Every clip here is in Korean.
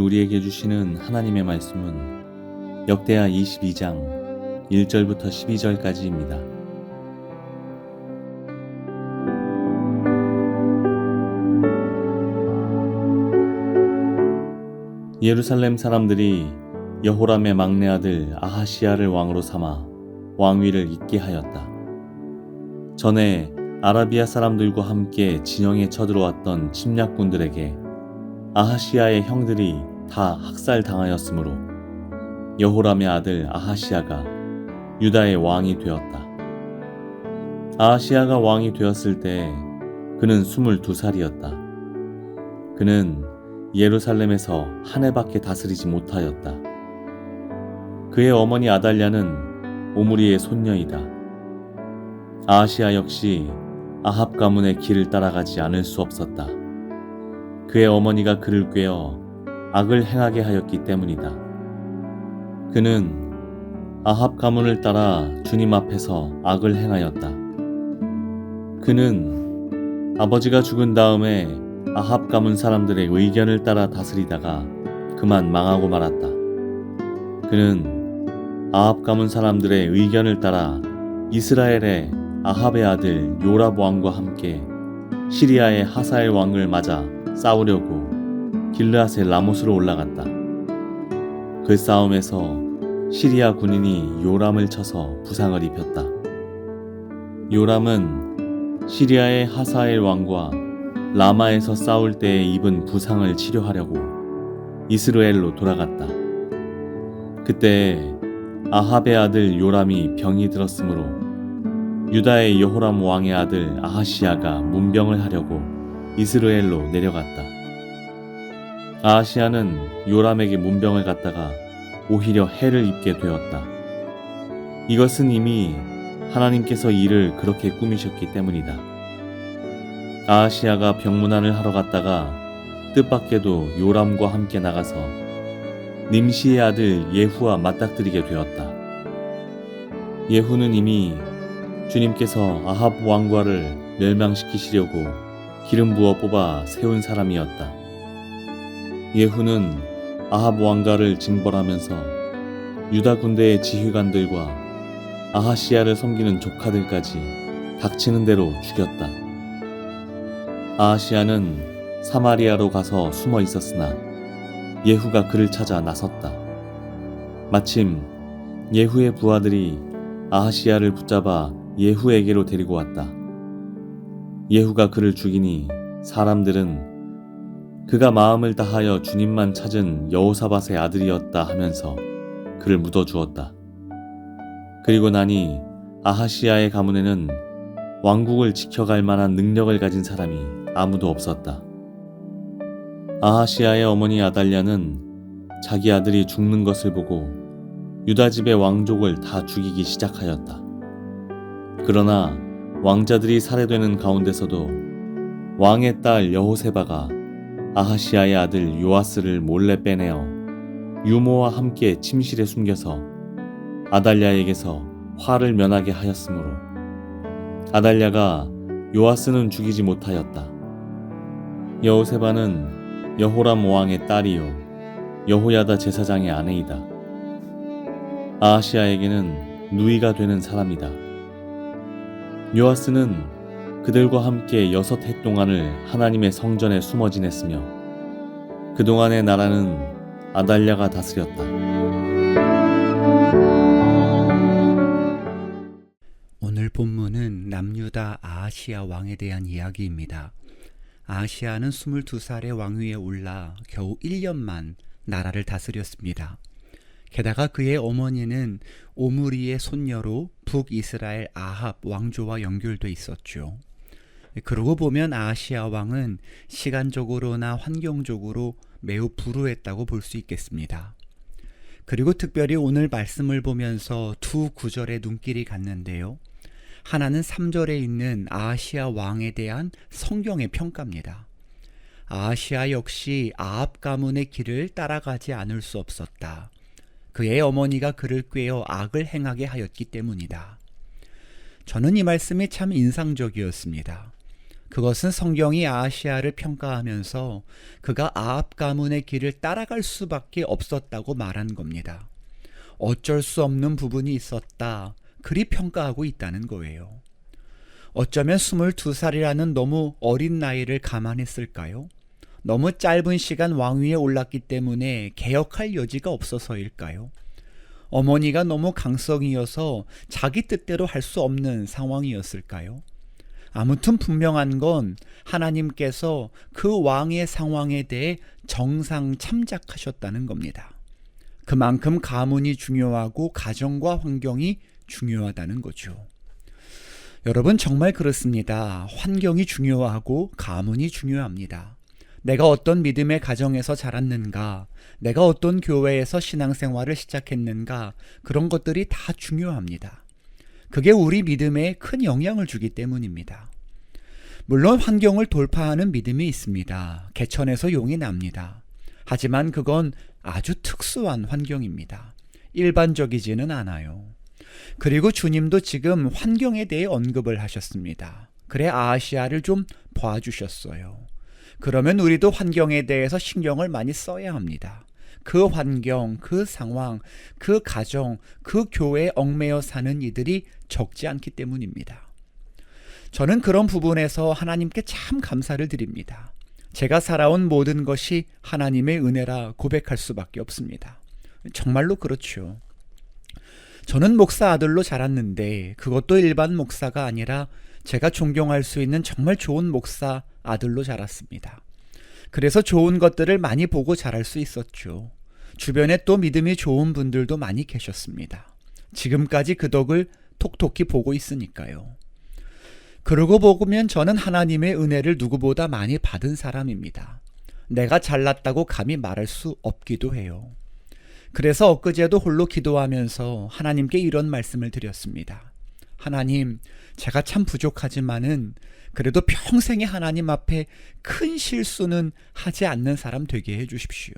우리에게 주시는 하나님의 말씀은 역대하 22장 1절부터 12절까지입니다. 예루살렘 사람들이 여호람의 막내 아들 아하시야를 왕으로 삼아 왕위를 잇게 하였다. 전에 아라비아 사람들과 함께 진영에 쳐들어왔던 침략군들에게 아하시야의 형들이 다 학살당하였으므로 여호람의 아들 아하시야가 유다의 왕이 되었다. 아하시야가 왕이 되었을 때 그는 22살이었다. 그는 예루살렘에서 한 해밖에 다스리지 못하였다. 그의 어머니 아달랴는 오므리의 손녀이다. 아하시야 역시 아합 가문의 길을 따라가지 않을 수 없었다. 그의 어머니가 그를 꾀어 악을 행하게 하였기 때문이다. 그는 아합 가문을 따라 주님 앞에서 악을 행하였다. 그는 아버지가 죽은 다음에 아합 가문 사람들의 의견을 따라 다스리다가 그만 망하고 말았다. 그는 아합 가문 사람들의 의견을 따라 이스라엘의 아합의 아들 요랍 왕과 함께 시리아의 하사엘 왕을 맞아 싸우려고 길르앗의 라못으로 올라갔다. 그 싸움에서 시리아 군인이 요람을 쳐서 부상을 입혔다. 요람은 시리아의 하사엘 왕과 라마에서 싸울 때 입은 부상을 치료하려고 이스라엘로 돌아갔다. 그때 아합의 아들 요람이 병이 들었으므로 유다의 여호람 왕의 아들 아하시야가 문병을 하려고 이스라엘로 내려갔다. 아하시야는 요람에게 문병을 갖다가 오히려 해를 입게 되었다. 이것은 이미 하나님께서 이를 그렇게 꾸미셨기 때문이다. 아하시야가 병문안을 하러 갔다가 뜻밖에도 요람과 함께 나가서 님시의 아들 예후와 맞닥뜨리게 되었다. 예후는 이미 주님께서 아합 왕과를 멸망시키시려고 기름 부어 뽑아 세운 사람이었다. 예후는 아합 왕가를 징벌하면서 유다 군대의 지휘관들과 아하시야를 섬기는 조카들까지 닥치는 대로 죽였다. 아하시야는 사마리아로 가서 숨어 있었으나 예후가 그를 찾아 나섰다. 마침 예후의 부하들이 아하시야를 붙잡아 예후에게로 데리고 왔다. 예후가 그를 죽이니 사람들은 그가 마음을 다하여 주님만 찾은 여호사밧의 아들이었다 하면서 그를 묻어주었다. 그리고 나니 아하시야의 가문에는 왕국을 지켜갈 만한 능력을 가진 사람이 아무도 없었다. 아하시야의 어머니 아달랴는 자기 아들이 죽는 것을 보고 유다 집의 왕족을 다 죽이기 시작하였다. 그러나 왕자들이 살해되는 가운데서도 왕의 딸 여호세바가 아하시야의 아들 요아스를 몰래 빼내어 유모와 함께 침실에 숨겨서 아달랴에게서 화를 면하게 하였으므로 아달랴가 요아스는 죽이지 못하였다. 여호세바는 여호람 왕의 딸이요 여호야다 제사장의 아내이다. 아하시야에게는 누이가 되는 사람이다. 요아스는 그들과 함께 6해 동안을 하나님의 성전에 숨어 지냈으며 그동안의 나라는 아달랴가 다스렸다. 오늘 본문은 남유다 아하시야 왕에 대한 이야기입니다. 아하시야는 22살의 왕위에 올라 겨우 1년만 나라를 다스렸습니다. 게다가 그의 어머니는 오므리의 손녀로 북이스라엘 아합 왕조와 연결돼 있었죠. 그러고 보면 아하시야 왕은 시간적으로나 환경적으로 매우 불우했다고 볼 수 있겠습니다. 그리고 특별히 오늘 말씀을 보면서 두 구절에 눈길이 갔는데요. 하나는 3절에 있는 아하시야 왕에 대한 성경의 평가입니다. 아하시야 역시 아합 가문의 길을 따라가지 않을 수 없었다. 그의 어머니가 그를 꾀어 악을 행하게 하였기 때문이다. 저는 이 말씀이 참 인상적이었습니다. 그것은 성경이 아하시야를 평가하면서 그가 아합 가문의 길을 따라갈 수밖에 없었다고 말한 겁니다. 어쩔 수 없는 부분이 있었다. 그리 평가하고 있다는 거예요. 어쩌면 22살이라는 너무 어린 나이를 감안했을까요? 너무 짧은 시간 왕위에 올랐기 때문에 개혁할 여지가 없어서일까요? 어머니가 너무 강성이어서 자기 뜻대로 할 수 없는 상황이었을까요? 아무튼 분명한 건 하나님께서 그 왕의 상황에 대해 정상 참작하셨다는 겁니다. 그만큼 가문이 중요하고 가정과 환경이 중요하다는 거죠. 여러분 정말 그렇습니다. 환경이 중요하고 가문이 중요합니다. 내가 어떤 믿음의 가정에서 자랐는가, 내가 어떤 교회에서 신앙생활을 시작했는가, 그런 것들이 다 중요합니다. 그게 우리 믿음에 큰 영향을 주기 때문입니다. 물론 환경을 돌파하는 믿음이 있습니다. 개천에서 용이 납니다. 하지만 그건 아주 특수한 환경입니다. 일반적이지는 않아요. 그리고 주님도 지금 환경에 대해 언급을 하셨습니다. 그래 아하시야를 좀 봐주셨어요. 그러면 우리도 환경에 대해서 신경을 많이 써야 합니다. 그 환경, 그 상황, 그 가정, 그 교회에 얽매여 사는 이들이 적지 않기 때문입니다. 저는 그런 부분에서 하나님께 참 감사를 드립니다. 제가 살아온 모든 것이 하나님의 은혜라 고백할 수밖에 없습니다. 정말로 그렇죠. 저는 목사 아들로 자랐는데 그것도 일반 목사가 아니라 제가 존경할 수 있는 정말 좋은 목사 아들로 자랐습니다. 그래서 좋은 것들을 많이 보고 자랄 수 있었죠. 주변에 또 믿음이 좋은 분들도 많이 계셨습니다. 지금까지 그 덕을 톡톡히 보고 있으니까요. 그러고 보면 저는 하나님의 은혜를 누구보다 많이 받은 사람입니다. 내가 잘났다고 감히 말할 수 없기도 해요. 그래서 엊그제도 홀로 기도하면서 하나님께 이런 말씀을 드렸습니다. 하나님, 제가 참 부족하지만은 그래도 평생에 하나님 앞에 큰 실수는 하지 않는 사람 되게 해주십시오.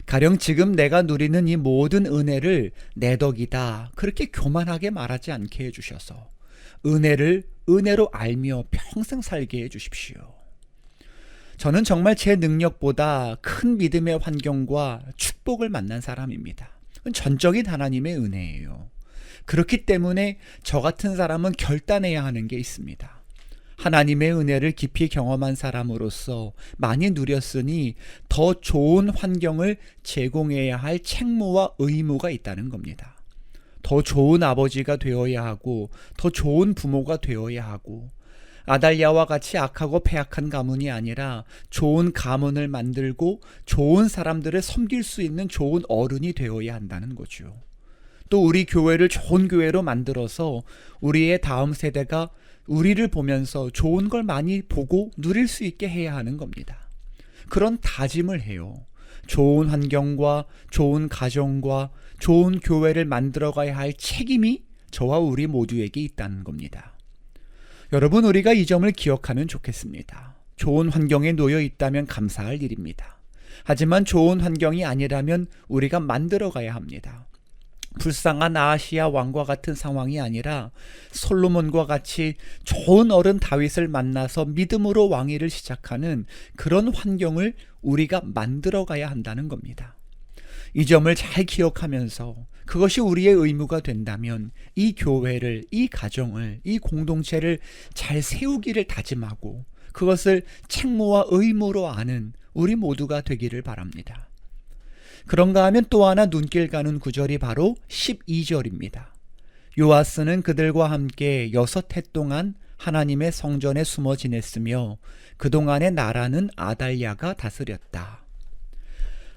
가령 지금 내가 누리는 이 모든 은혜를 내 덕이다 그렇게 교만하게 말하지 않게 해주셔서 은혜를 은혜로 알며 평생 살게 해주십시오. 저는 정말 제 능력보다 큰 믿음의 환경과 축복을 만난 사람입니다. 전적인 하나님의 은혜예요. 그렇기 때문에 저 같은 사람은 결단해야 하는 게 있습니다. 하나님의 은혜를 깊이 경험한 사람으로서 많이 누렸으니 더 좋은 환경을 제공해야 할 책무와 의무가 있다는 겁니다. 더 좋은 아버지가 되어야 하고 더 좋은 부모가 되어야 하고 아달랴와 같이 악하고 패악한 가문이 아니라 좋은 가문을 만들고 좋은 사람들을 섬길 수 있는 좋은 어른이 되어야 한다는 거죠. 또 우리 교회를 좋은 교회로 만들어서 우리의 다음 세대가 우리를 보면서 좋은 걸 많이 보고 누릴 수 있게 해야 하는 겁니다. 그런 다짐을 해요. 좋은 환경과 좋은 가정과 좋은 교회를 만들어가야 할 책임이 저와 우리 모두에게 있다는 겁니다. 여러분, 우리가 이 점을 기억하면 좋겠습니다. 좋은 환경에 놓여 있다면 감사할 일입니다. 하지만 좋은 환경이 아니라면 우리가 만들어가야 합니다. 불쌍한 아하시야 왕과 같은 상황이 아니라 솔로몬과 같이 좋은 어른 다윗을 만나서 믿음으로 왕위를 시작하는 그런 환경을 우리가 만들어가야 한다는 겁니다. 이 점을 잘 기억하면서 그것이 우리의 의무가 된다면 이 교회를, 이 가정을, 이 공동체를 잘 세우기를 다짐하고 그것을 책무와 의무로 아는 우리 모두가 되기를 바랍니다. 그런가 하면 또 하나 눈길 가는 구절이 바로 12절입니다. 요아스는 그들과 함께 6해 동안 하나님의 성전에 숨어 지냈으며 그동안의 나라는 아달랴가 다스렸다.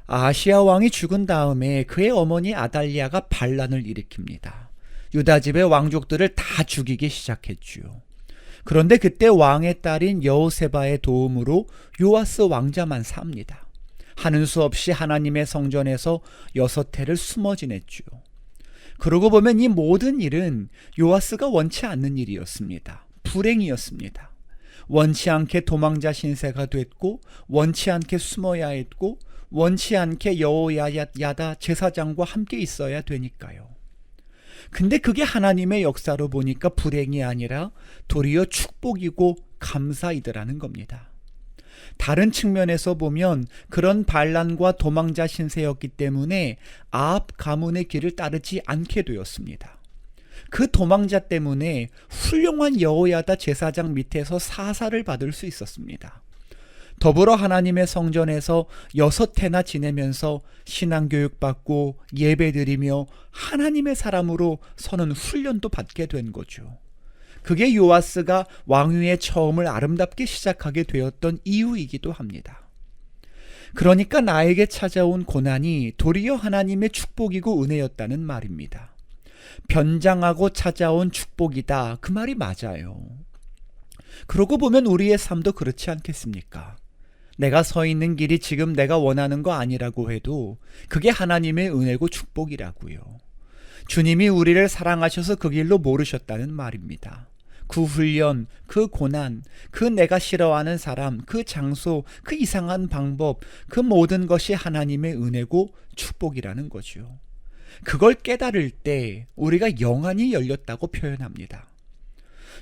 아하시야 왕이 죽은 다음에 그의 어머니 아달랴가 반란을 일으킵니다. 유다 집의 왕족들을 다 죽이기 시작했지요. 그런데 그때 왕의 딸인 여호세바의 도움으로 요아스 왕자만 삽니다. 하는 수 없이 하나님의 성전에서 6해를 숨어 지냈죠. 그러고 보면 이 모든 일은 요아스가 원치 않는 일이었습니다. 불행이었습니다. 원치 않게 도망자 신세가 됐고 원치 않게 숨어야 했고 원치 않게 여호야다 제사장과 함께 있어야 되니까요. 근데 그게 하나님의 역사로 보니까 불행이 아니라 도리어 축복이고 감사이더라는 겁니다. 다른 측면에서 보면 그런 반란과 도망자 신세였기 때문에 아합 가문의 길을 따르지 않게 되었습니다. 그 도망자 때문에 훌륭한 여호야다 제사장 밑에서 사사를 받을 수 있었습니다. 더불어 하나님의 성전에서 6해나 지내면서 신앙교육 받고 예배드리며 하나님의 사람으로 서는 훈련도 받게 된 거죠. 그게 요아스가 왕위의 처음을 아름답게 시작하게 되었던 이유이기도 합니다. 그러니까 나에게 찾아온 고난이 도리어 하나님의 축복이고 은혜였다는 말입니다. 변장하고 찾아온 축복이다. 그 말이 맞아요. 그러고 보면 우리의 삶도 그렇지 않겠습니까? 내가 서 있는 길이 지금 내가 원하는 거 아니라고 해도 그게 하나님의 은혜고 축복이라고요. 주님이 우리를 사랑하셔서 그 길로 모르셨다는 말입니다. 그 훈련, 그 고난, 그 내가 싫어하는 사람, 그 장소, 그 이상한 방법, 그 모든 것이 하나님의 은혜고 축복이라는 거죠. 그걸 깨달을 때 우리가 영안이 열렸다고 표현합니다.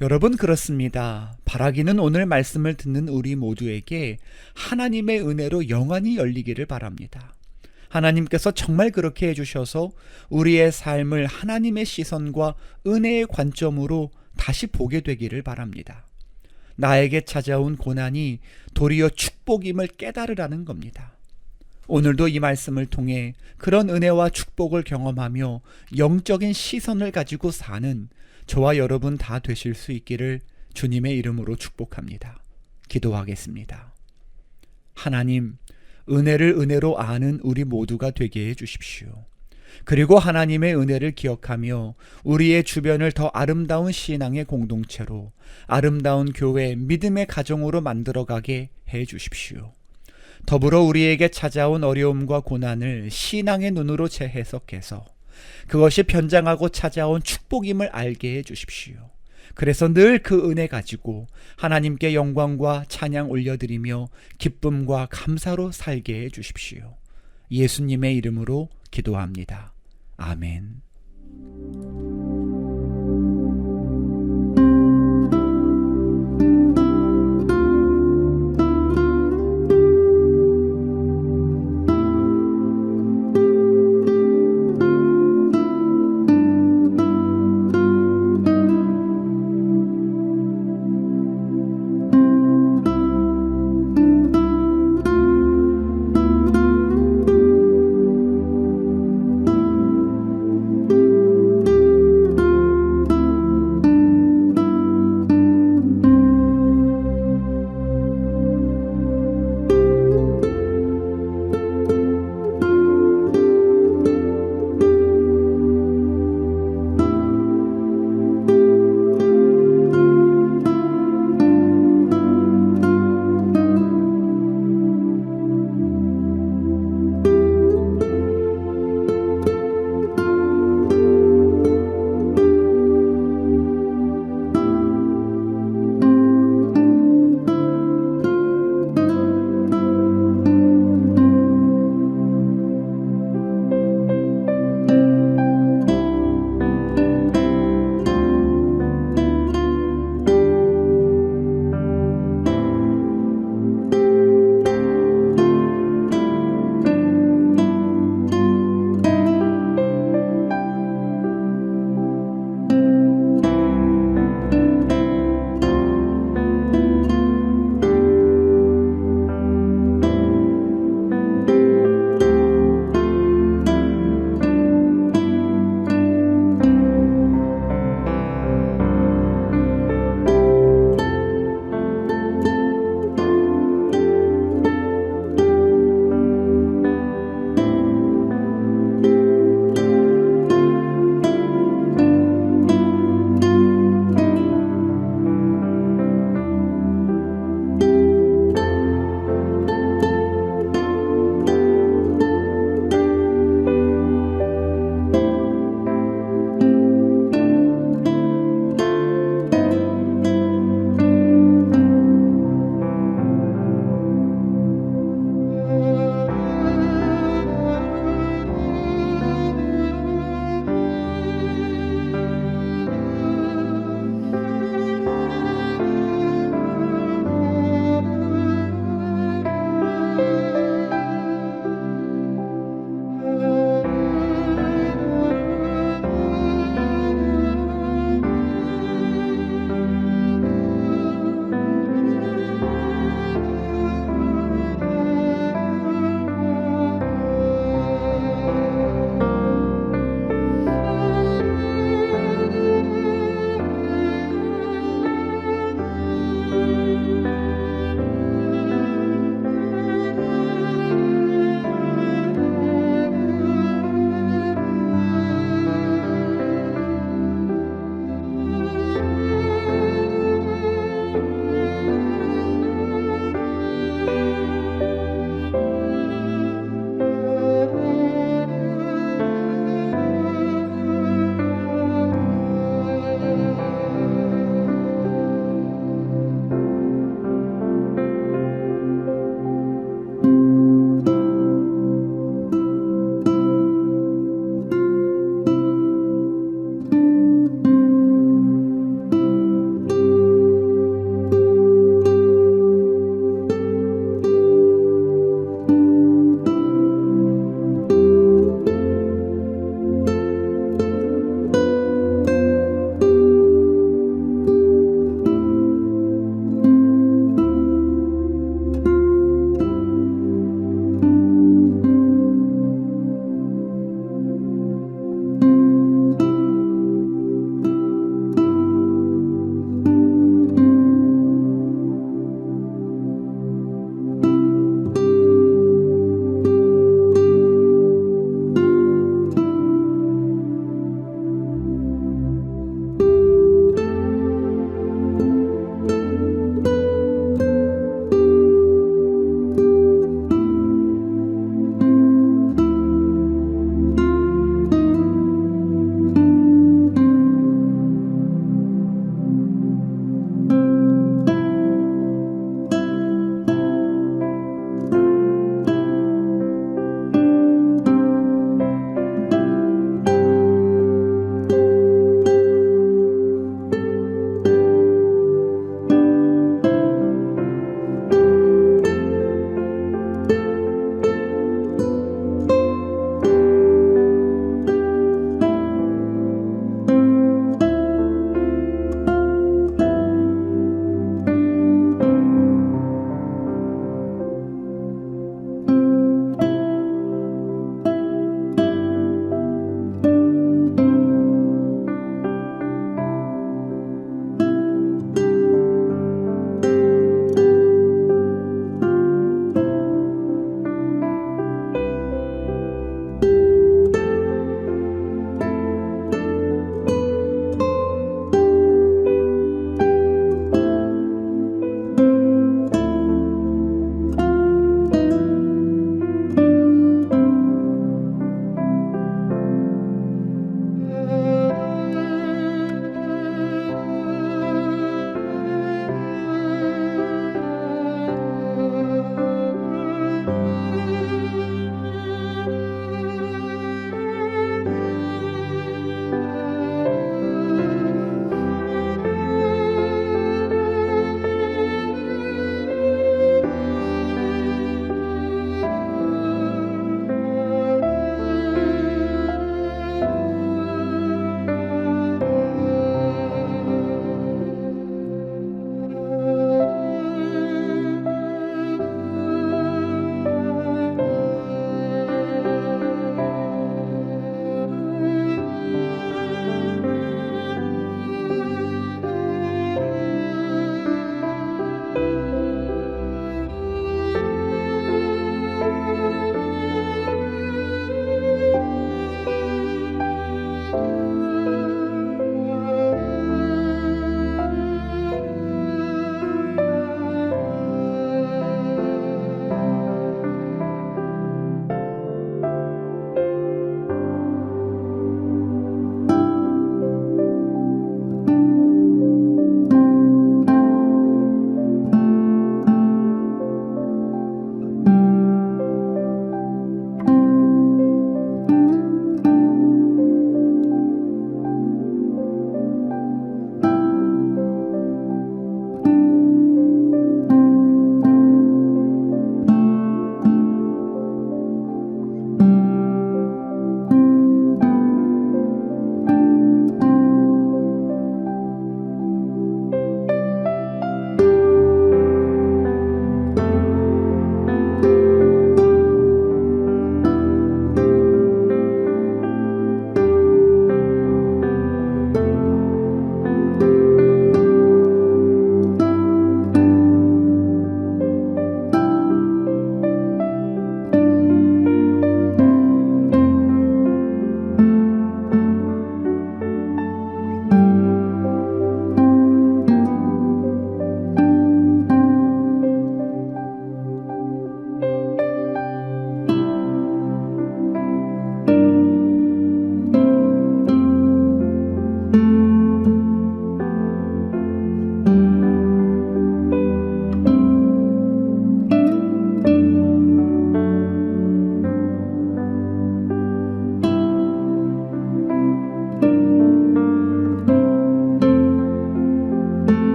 여러분, 그렇습니다. 바라기는 오늘 말씀을 듣는 우리 모두에게 하나님의 은혜로 영안이 열리기를 바랍니다. 하나님께서 정말 그렇게 해주셔서 우리의 삶을 하나님의 시선과 은혜의 관점으로 다시 보게 되기를 바랍니다. 나에게 찾아온 고난이 도리어 축복임을 깨달으라는 겁니다. 오늘도 이 말씀을 통해 그런 은혜와 축복을 경험하며 영적인 시선을 가지고 사는 저와 여러분 다 되실 수 있기를 주님의 이름으로 축복합니다. 기도하겠습니다. 하나님, 은혜를 은혜로 아는 우리 모두가 되게 해 주십시오. 그리고 하나님의 은혜를 기억하며 우리의 주변을 더 아름다운 신앙의 공동체로, 아름다운 교회, 믿음의 가정으로 만들어가게 해 주십시오. 더불어 우리에게 찾아온 어려움과 고난을 신앙의 눈으로 재해석해서 그것이 변장하고 찾아온 축복임을 알게 해 주십시오. 그래서 늘 그 은혜 가지고 하나님께 영광과 찬양 올려드리며 기쁨과 감사로 살게 해 주십시오. 예수님의 이름으로 기도합니다. 아멘.